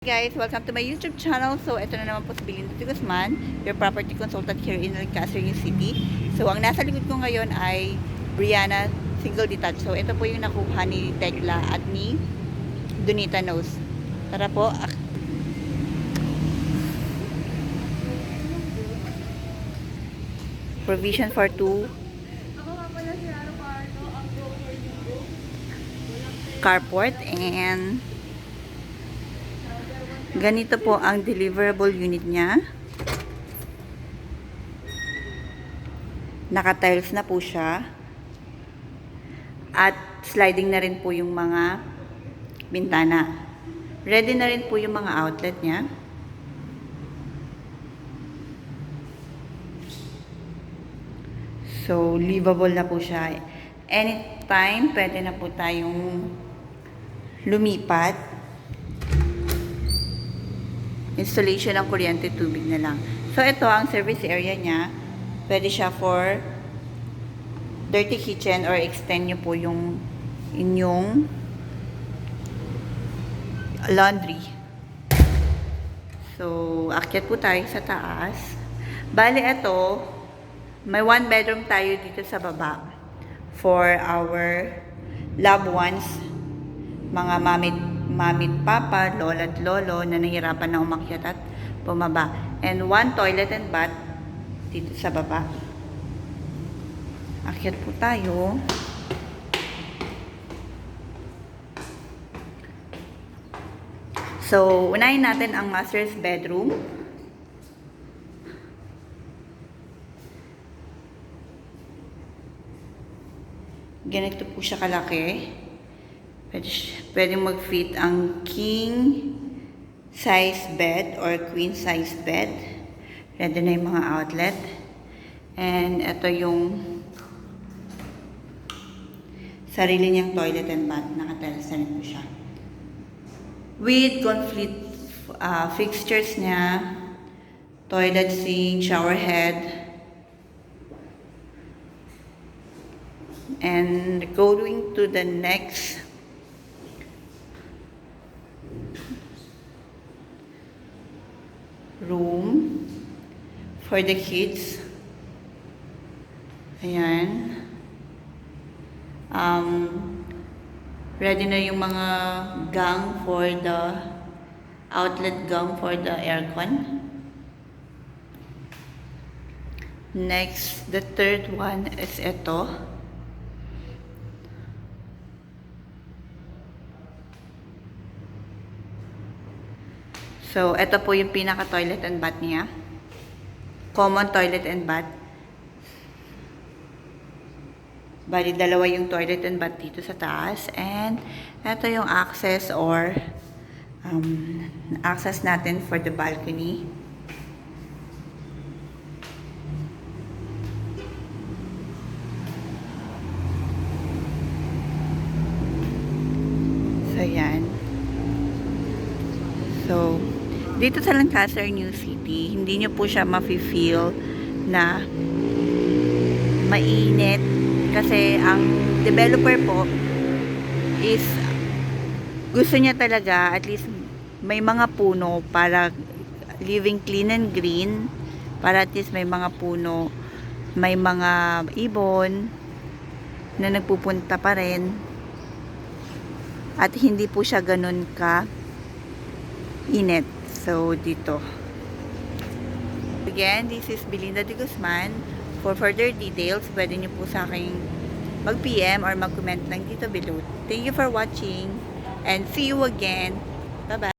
Guys, welcome to my YouTube channel. So, ito na naman po si Belinda de Guzman, your property consultant here in Alcázar City. So, ang nasa likod ko ngayon ay Brianna Single Detached. So, ito po yung nakuha ni Tekla at ni Donita Knows. Tara po. Provision for 2 carport and ganito po ang deliverable unit niya. Naka-tiles na po siya. At sliding na rin po yung mga bintana. Ready na rin po yung mga outlet niya. So, livable na po siya. Anytime, pwede na po tayong lumipat. Installation ng kuryente, tubig na lang. So, ito ang service area niya. Pwede siya for dirty kitchen or extend nyo po yung inyong laundry. So, akyat po tayo sa taas. Bale, ito, may 1 bedroom tayo dito sa baba for our loved ones, mga mamit papa, lola at lolo na nahihirapan na umakyat at bumaba. And 1 toilet and bath dito sa baba. Akyat po tayo. So, unahin natin ang master's bedroom. Ganito po siya kalaki. Pwede mag-fit ang king size bed or queen size bed. Ready na yung mga outlet. And ito yung sarili niyang toilet and bath. Naka-tiles na rin po siya. With complete fixtures niya. Toilet sink, shower head. And going to the next room for the kids. Ayan. Ready na yung mga gang for the outlet gang for the aircon. Next, the third one is ito. So, ito po yung pinaka-toilet and bath niya. Common toilet and bath. Bali, dalawa yung toilet and bath dito sa taas. And, ito yung access or access natin for the balcony. So, yan. So, dito sa Lancaster, New City, hindi nyo po siya mafe-feel na mainit kasi ang developer po is gusto niya talaga at least may mga puno para living clean and green, para at least may mga puno, may mga ibon na nagpupunta pa rin at hindi po siya ganun ka init. So, dito. Again, this is Belinda de Guzman. For further details, pwede nyo po sa akin mag-PM or mag-comment lang dito below. Thank you for watching and see you again. Bye-bye.